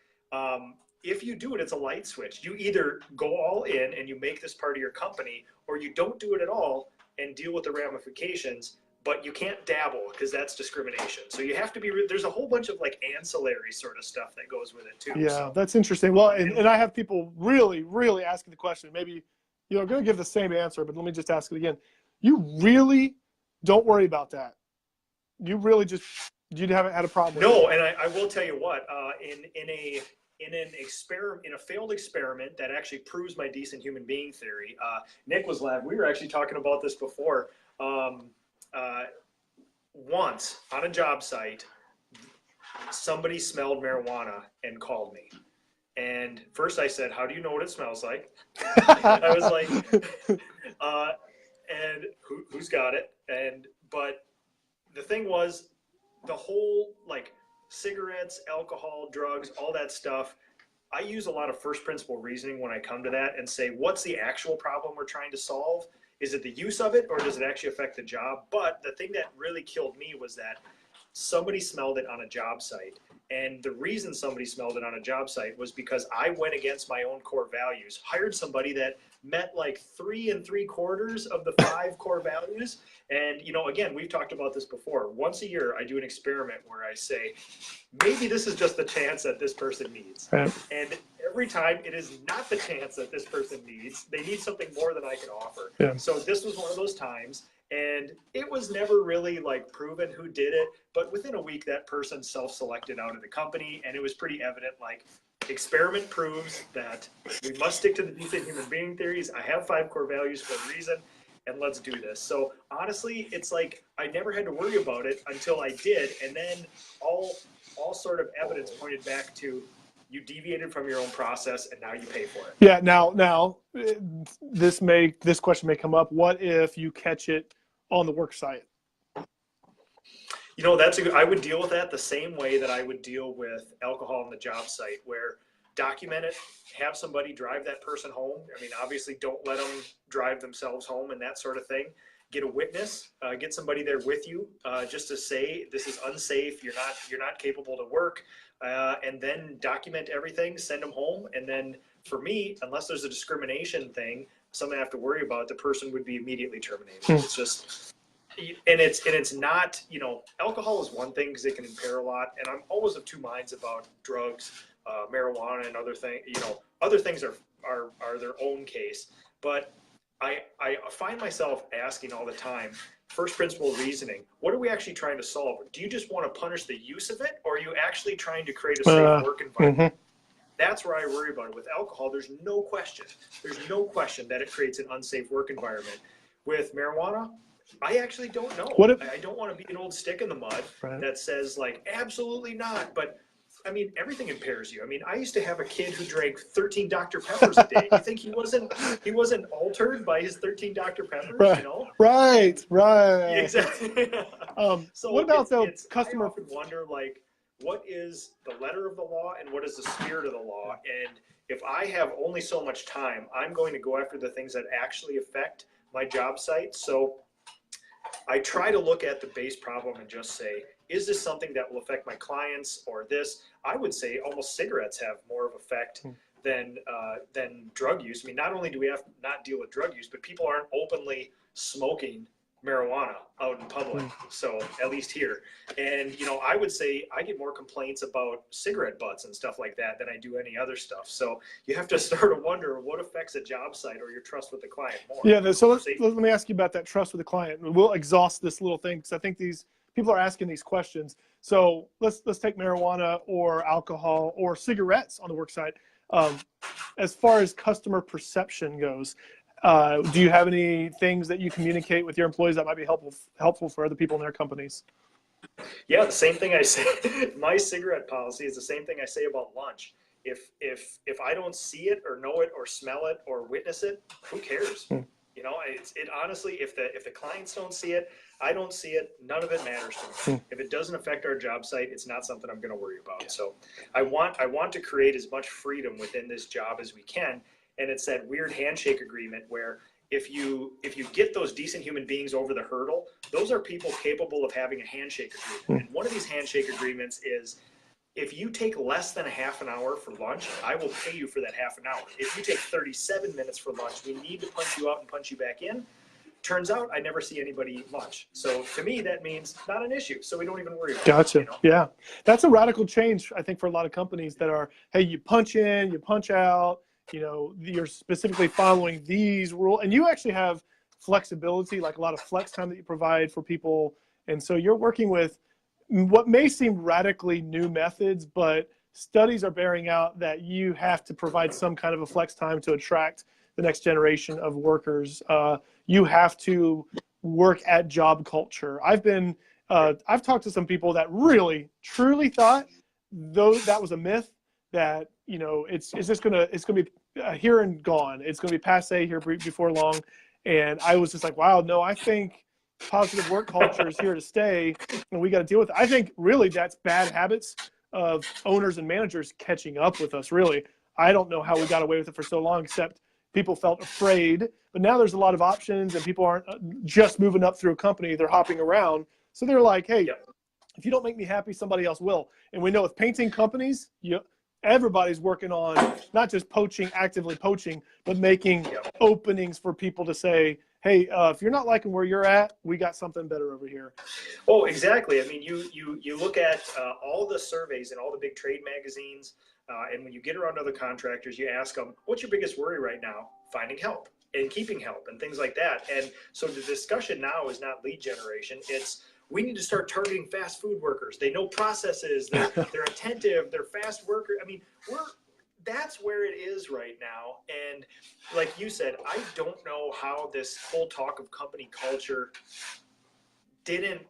if you do it, it's a light switch. You either go all in and you make this part of your company, or you don't do it at all and deal with the ramifications, but you can't dabble because that's discrimination. So you have to be, there's a whole bunch of like ancillary sort of stuff that goes with it too. Yeah, so. that's interesting. Well, and I have people really, really asking the question. Maybe I'm going to give the same answer, but let me just ask it again. You really don't worry about that. You really just, you haven't had a problem with it. No, and I will tell you what, in a failed experiment that actually proves my decent human being theory, Nick was laughing. We were actually talking about this before. Once on a job site, somebody smelled marijuana and called me. And first I said, "How do you know what it smells like?" I was like, and who's got it? But the thing was, the whole like cigarettes, alcohol, drugs, all that stuff, I use a lot of first principle reasoning when I come to that and say, what's the actual problem we're trying to solve? Is it the use of it, or does it actually affect the job? But the thing that really killed me was that somebody smelled it on a job site. And the reason somebody smelled it on a job site was because I went against my own core values, hired somebody that met like 3 3/4 of the 5 core values. And, you know, again, we've talked about this before. Once a year, I do an experiment where I say, maybe this is just the chance that this person needs. Right. And every time it is not the chance that this person needs. They need something more than I can offer. Yeah. So this was one of those times. And it was never really like proven who did it, but within a week that person self-selected out of the company, and it was pretty evident, like, experiment proves that we must stick to the decent human being theories. I have 5 core values for a reason, and let's do this. So honestly, it's like I never had to worry about it until I did, and then all sort of evidence pointed back to you deviated from your own process, and now you pay for it. Yeah. Now, this question may come up. What if you catch it on the work site? You know, I would deal with that the same way that I would deal with alcohol on the job site, where document it, have somebody drive that person home. I mean, obviously don't let them drive themselves home and that sort of thing. Get a witness, get somebody there with you, just to say this is unsafe. You're not capable to work, and then document everything. Send them home, and then for me, unless there's a discrimination thing, something I have to worry about, the person would be immediately terminated. It's just, and it's not, you know, alcohol is one thing because it can impair a lot, and I'm always of two minds about drugs, marijuana, and other things. You know, other things are their own case, but I find myself asking all the time, first principle reasoning, what are we actually trying to solve? Do you just want to punish the use of it, or are you actually trying to create a safe work environment? That's where I worry about it. With alcohol, there's no question that it creates an unsafe work environment. With marijuana, I actually don't know. I don't want to be an old stick in the mud that says like, absolutely not. But I mean, everything impairs you. I mean, I used to have a kid who drank 13 Dr. Peppers a day. You think he wasn't altered by his 13 Dr. Peppers? Right. You know? Right. Exactly. So what about the customer? I often wonder, like, what is the letter of the law and what is the spirit of the law? And if I have only so much time, I'm going to go after the things that actually affect my job site. So I try to look at the base problem and just say, is this something that will affect my clients or this? I would say almost cigarettes have more of effect than drug use. I mean, not only do we have to not deal with drug use, but people aren't openly smoking marijuana out in public. So at least here. And, you know, I would say I get more complaints about cigarette butts and stuff like that than I do any other stuff. So you have to start to wonder what affects a job site or your trust with the client more. Yeah. So let me ask you about that trust with the client. We'll exhaust this little thing because I think these people are asking these questions. So let's take marijuana or alcohol or cigarettes on the work site. As far as customer perception goes, do you have any things that you communicate with your employees that might be helpful for other people in their companies? Yeah, the same thing I say. My cigarette policy is the same thing I say about lunch. If I don't see it or know it or smell it or witness it, who cares? You know, it honestly, if the clients don't see it, I don't see it, none of it matters to me. If it doesn't affect our job site, it's not something I'm going to worry about. So I want to create as much freedom within this job as we can. And it's that weird handshake agreement where if you get those decent human beings over the hurdle, those are people capable of having a handshake agreement. And one of these handshake agreements is, if you take less than a half an hour for lunch, I will pay you for that half an hour. If you take 37 minutes for lunch, we need to punch you out and punch you back in. Turns out I never see anybody eat lunch. So to me, that means not an issue. So we don't even worry about Gotcha. it. You know? Yeah. That's a radical change, I think, for a lot of companies that are, hey, you punch in, you punch out, you know, you're specifically following these rules. And you actually have flexibility, like a lot of flex time that you provide for people. And so you're working with what may seem radically new methods, but studies are bearing out that you have to provide some kind of a flex time to attract the next generation of workers. You have to work at job culture. I've talked to some people that really, truly thought that was a myth, that, you know, it's gonna be here and gone. It's gonna be passe here before long. And I was just like, wow, no, I think positive work culture is here to stay, and we got to deal with it. I think really that's bad habits of owners and managers catching up with us. Really, I don't know how we got away with it for so long, except people felt afraid. But now there's a lot of options, and people aren't just moving up through a company; they're hopping around. So they're like, hey, if you don't make me happy, somebody else will. And we know with painting companies, everybody's working on not just actively poaching, but making openings for people to say, hey, if you're not liking where you're at, we got something better over here. Oh, exactly. I mean, you look at all the surveys in all the big trade magazines, and when you get around other contractors, you ask them, what's your biggest worry right now? Finding help and keeping help and things like that. And so the discussion now is not lead generation. It's, we need to start targeting fast food workers. They know processes. They're attentive. They're fast workers. I mean, that's where it is right now. And like you said, I don't know how this whole talk of company culture didn't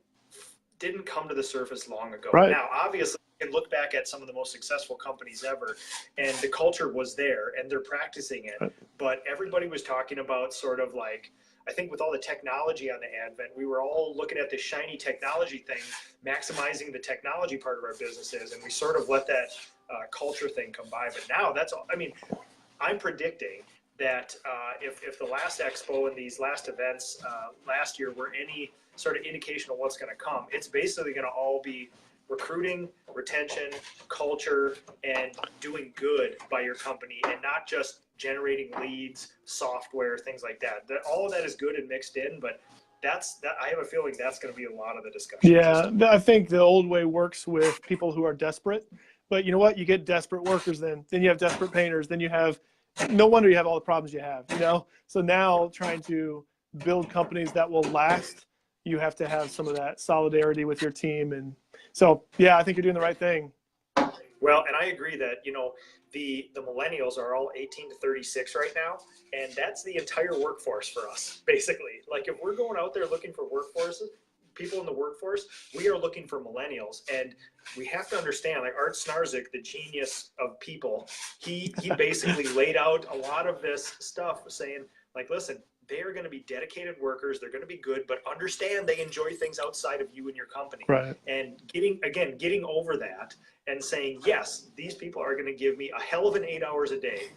come to the surface long ago. Right. Now, obviously, you can look back at some of the most successful companies ever, and the culture was there, and they're practicing it. Right. But everybody was talking about sort of like, I think with all the technology on the advent, we were all looking at this shiny technology thing, maximizing the technology part of our businesses, and we sort of let that culture thing come by. But now that's all. I mean, I'm predicting that if the last expo and these last events last year were any sort of indication of what's going to come, it's basically going to all be recruiting, retention, culture, and doing good by your company, and not just generating leads, software, things like that. All of that is good and mixed in, but I have a feeling that's going to be a lot of the discussion. Yeah, I think the old way works with people who are desperate. But you know what? You get desperate workers, then you have desperate painters, then you have, no wonder you have all the problems you have, you know? So now trying to build companies that will last, you have to have some of that solidarity with your team. And so, yeah, I think you're doing the right thing. Well, and I agree that, you know, the millennials are all 18 to 36 right now, and that's the entire workforce for us, basically. Like, if we're going out there looking for people in the workforce, we are looking for millennials. And we have to understand, like Art Snarzik, the genius of people, he basically laid out a lot of this stuff saying, like, listen, they are going to be dedicated workers. They're going to be good, but understand they enjoy things outside of you and your company. Right. And getting over that and saying, yes, these people are going to give me a hell of an 8 hours a day,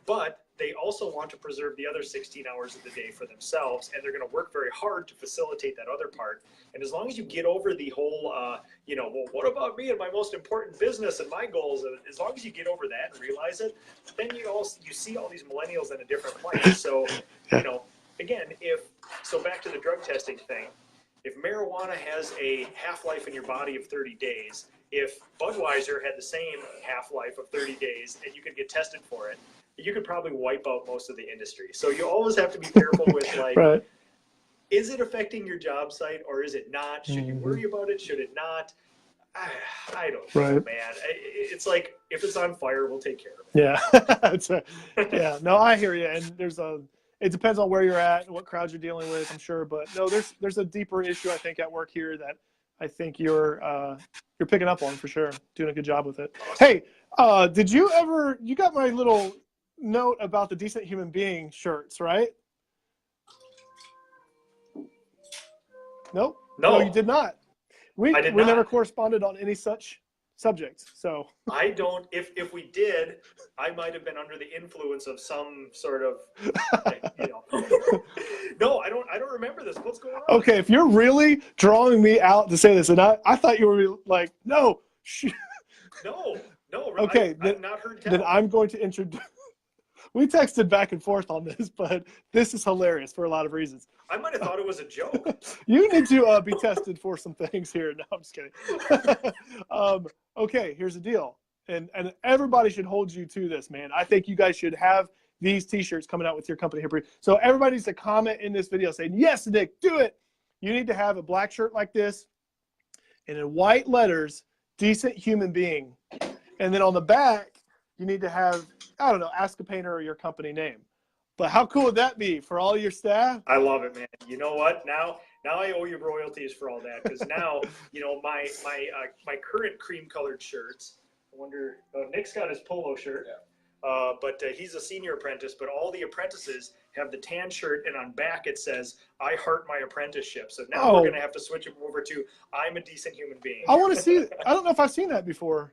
but they also want to preserve the other 16 hours of the day for themselves, and they're going to work very hard to facilitate that other part. And as long as you get over the whole, well, what about me and my most important business and my goals? As long as you get over that and realize it, then you see all these millennials in a different light. So, again, back to the drug testing thing, if marijuana has a half-life in your body of 30 days, if Budweiser had the same half-life of 30 days and you could get tested for it, you could probably wipe out most of the industry. So you always have to be careful with, like, right. Is it affecting your job site or is it not? Should you worry about it? Should it not? I don't know, man. It's like, if it's on fire, we'll take care of it. Yeah. No, I hear you. And it depends on where you're at and what crowds you're dealing with, I'm sure. But no, there's a deeper issue, I think, at work here that I think you're picking up on for sure. Doing a good job with it. Hey, did you got my little note about the Decent Human Being shirts, right? Nope. No, you did not. We never corresponded on any such subject. So I don't. If we did, I might have been under the influence of some sort of, you know. No, I don't. I don't remember this. What's going on? okay, if you're really drawing me out to say this, and I thought you were like, no. No, no. Okay, I've not heard tell. then I'm going to introduce. We texted back and forth on this, but this is hilarious for a lot of reasons. I might have thought it was a joke. You need to be tested for some things here. No, I'm just kidding. Okay, here's the deal. And everybody should hold you to this, man. I think you guys should have these T-shirts coming out with your company here. So everybody needs to comment in this video saying, yes, Nick, do it. You need to have a black shirt like this and in white letters, decent human being. And then on the back, you need to have, I don't know, ask a painter or your company name. But how cool would that be for all your staff? I love it, man. You know what? Now I owe you royalties for all that, because now, you know, my current cream colored shirts. I wonder. Nick's got his polo shirt, but he's a senior apprentice. But all the apprentices have the tan shirt, and on back it says "I heart my apprenticeship." So now we're gonna have to switch them over to "I'm a decent human being." I want to see. I don't know if I've seen that before.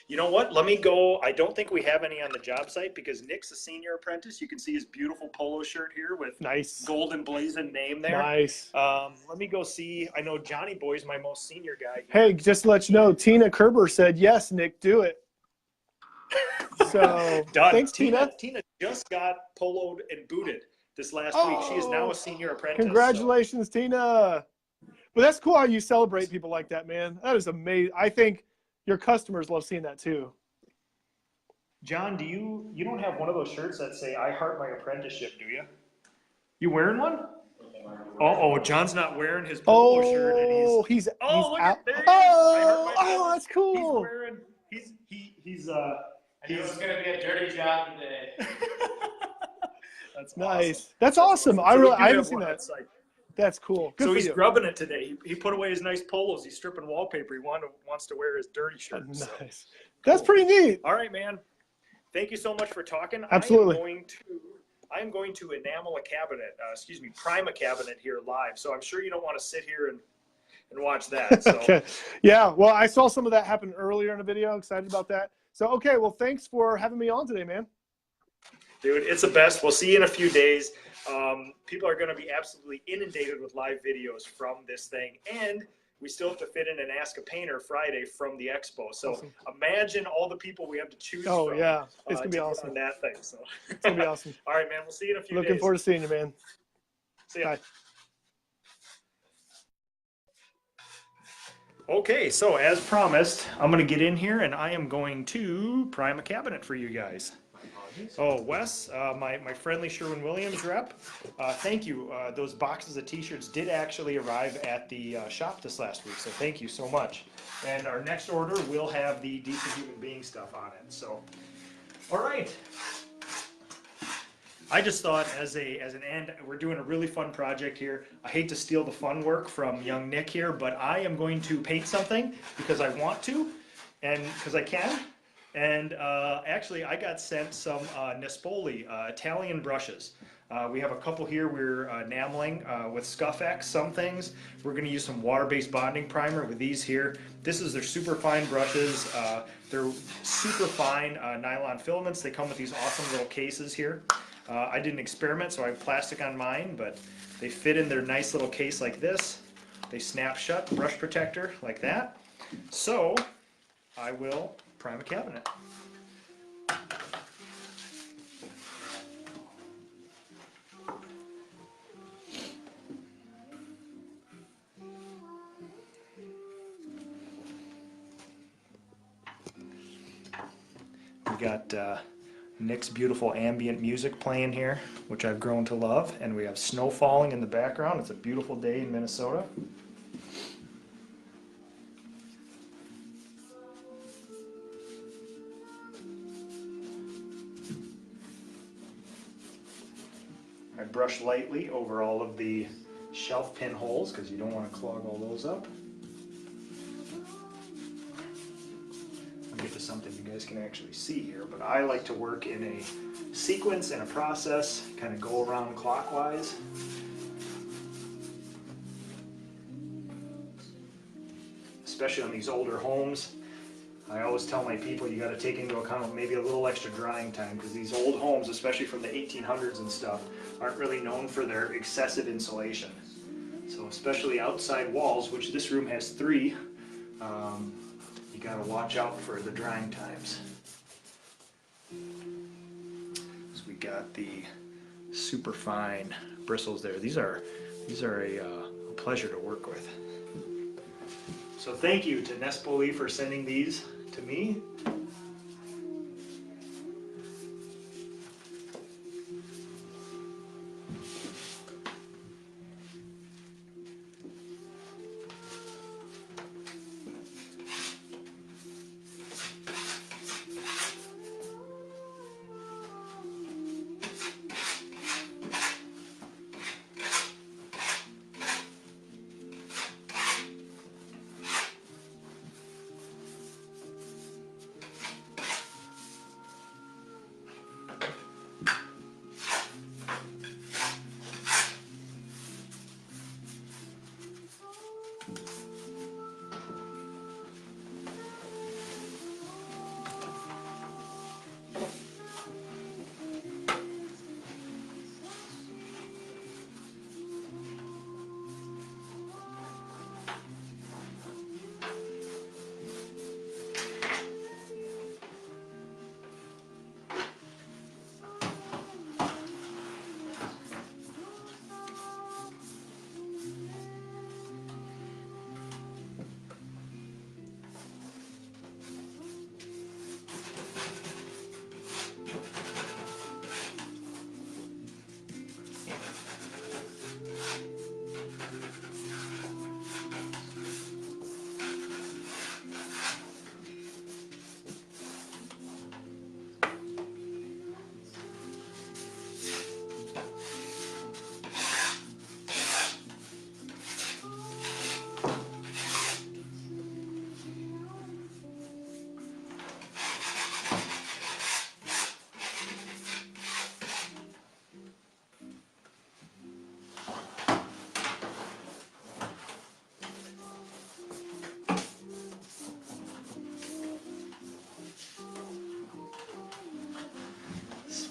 You know what? Let me go. I don't think we have any on the job site because Nick's a senior apprentice. You can see his beautiful polo shirt here with nice golden blazing name there. Nice. Let me go see. I know Johnny Boy's my most senior guy. Hey, just to let you know, Tina Kerber said, yes, Nick, do it. So done. Thanks, Tina. Tina just got poloed and booted this last week. She is now a senior apprentice. Congratulations, Tina. But that's cool how you celebrate people like that, man. That is amazing. I think your customers love seeing that too. John, do you don't have one of those shirts that say "I heart my apprenticeship"? Do you? You wearing one? Oh, John's not wearing his polo shirt, and he's look out. at there. That's cool. He's I knew it was going to be a dirty job today. That's nice. Awesome. That's awesome. So I haven't seen that. That's cool. Good so for he's you. grubbing it today. He put away his nice polos. He's stripping wallpaper. He wants to wear his dirty shirt. Nice. So. That's pretty neat. All right, man. Thank you so much for talking. Absolutely. I am going to enamel a cabinet, prime a cabinet here live. So I'm sure you don't want to sit here and watch that. So. Okay. Yeah. Well, I saw some of that happen earlier in the video. Excited about that. So, okay. Well, thanks for having me on today, man. Dude, it's the best. We'll see you in a few days. People are going to be absolutely inundated with live videos from this thing. And we still have to fit in an Ask a Painter Friday from the expo. So awesome. Imagine all the people we have to choose from. Oh, yeah. It's going to be awesome. On that thing. So. It's going to be awesome. All right, man. We'll see you in a few days. Looking forward to seeing you, man. See ya. Bye. Okay, so as promised, I'm going to get in here and I am going to prime a cabinet for you guys. Oh, Wes, my friendly Sherwin-Williams rep, thank you. Those boxes of T-shirts did actually arrive at the shop this last week, so thank you so much. And our next order will have the decent human being stuff on it. So, all right. I just thought as an end, we're doing a really fun project here. I hate to steal the fun work from young Nick here, but I am going to paint something because I want to and because I can. And actually, I got sent some Nespoli Italian brushes. We have a couple here we're enameling with Scuff X, some things. We're going to use some water-based bonding primer with these here. This is their super fine brushes. They're super fine nylon filaments. They come with these awesome little cases here. I did an experiment, so I have plastic on mine, but they fit in their nice little case like this. They snap shut, brush protector like that. So I will prime a cabinet. We got Nick's beautiful ambient music playing here, which I've grown to love, and we have snow falling in the background. It's a beautiful day in Minnesota. I brush lightly over all of the shelf pin holes because you don't want to clog all those up. I'll get to something you guys can actually see here, but I like to work in a sequence and a process, kind of go around clockwise. especially on these older homes. I always tell my people you got to take into account maybe a little extra drying time, because these old homes, especially from the 1800s and stuff, aren't really known for their excessive insulation. So especially outside walls, which this room has 3, you got to watch out for the drying times. So we got the super fine bristles there. These are a pleasure to work with. So thank you to Nespoli for sending these to me.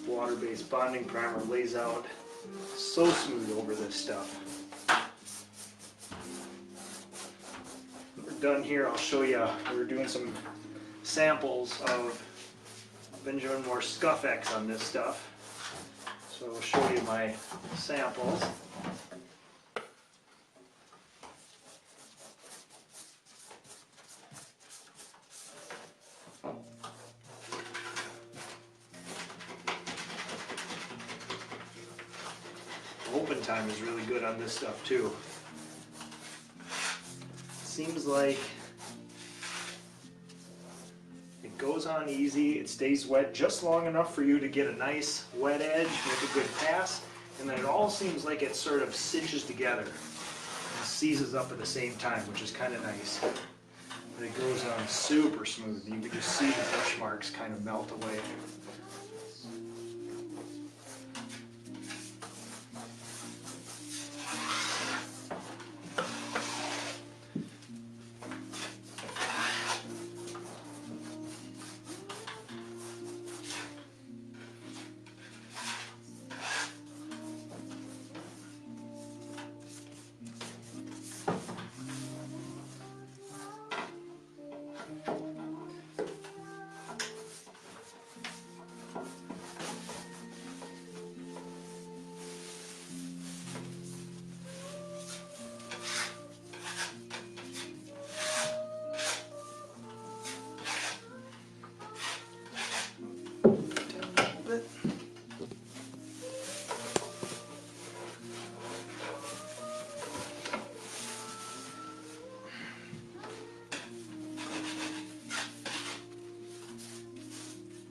Water-based bonding primer lays out so smooth over this stuff. When we're done here, I'll show you. We're doing some samples of Benjamin Moore Scuff X on this stuff. So I'll show you my samples. Open time is really good on this stuff too. Seems like it goes on easy, it stays wet just long enough for you to get a nice wet edge with a good pass, and then it all seems like it sort of cinches together and seizes up at the same time, which is kind of nice. But it goes on super smooth. You can just see the brush marks kind of melt away.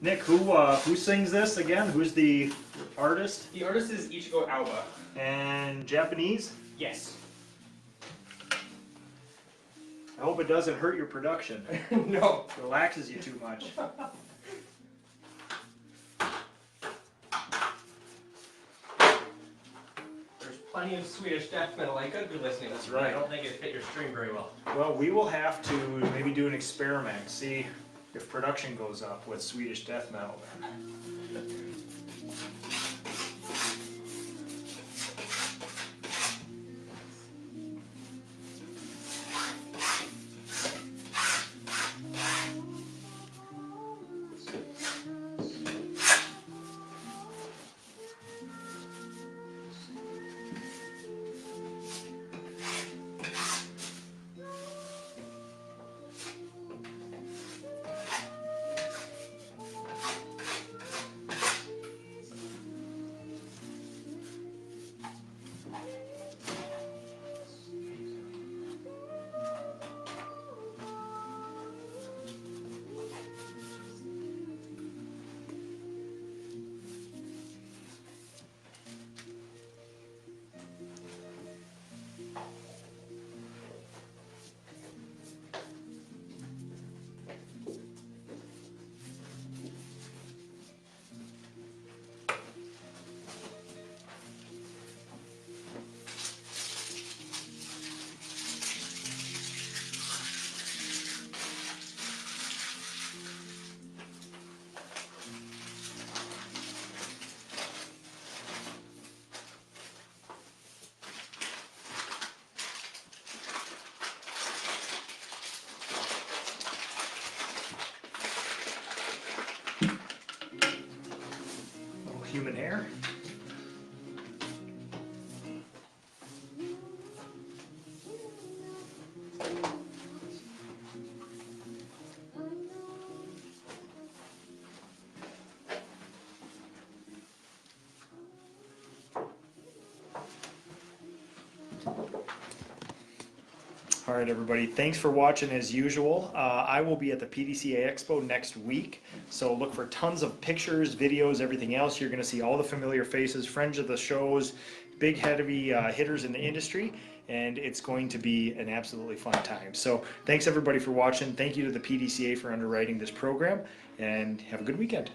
Nick, who sings this again? Who's the artist? The artist is Ichigo Aoba. And Japanese? Yes. I hope it doesn't hurt your production. No. Relaxes you too much. There's plenty of Swedish death metal I could be listening to. That's but I right. don't think it fit your stream very well. Well, we will have to maybe do an experiment, see if production goes up with Swedish death metal then. Little human hair. All right, everybody. Thanks for watching as usual. I will be at the PDCA Expo next week, so look for tons of pictures, videos, everything else. You're going to see all the familiar faces, friends of the shows, big heavy hitters in the industry, and it's going to be an absolutely fun time. So thanks everybody for watching. Thank you to the PDCA for underwriting this program, and have a good weekend.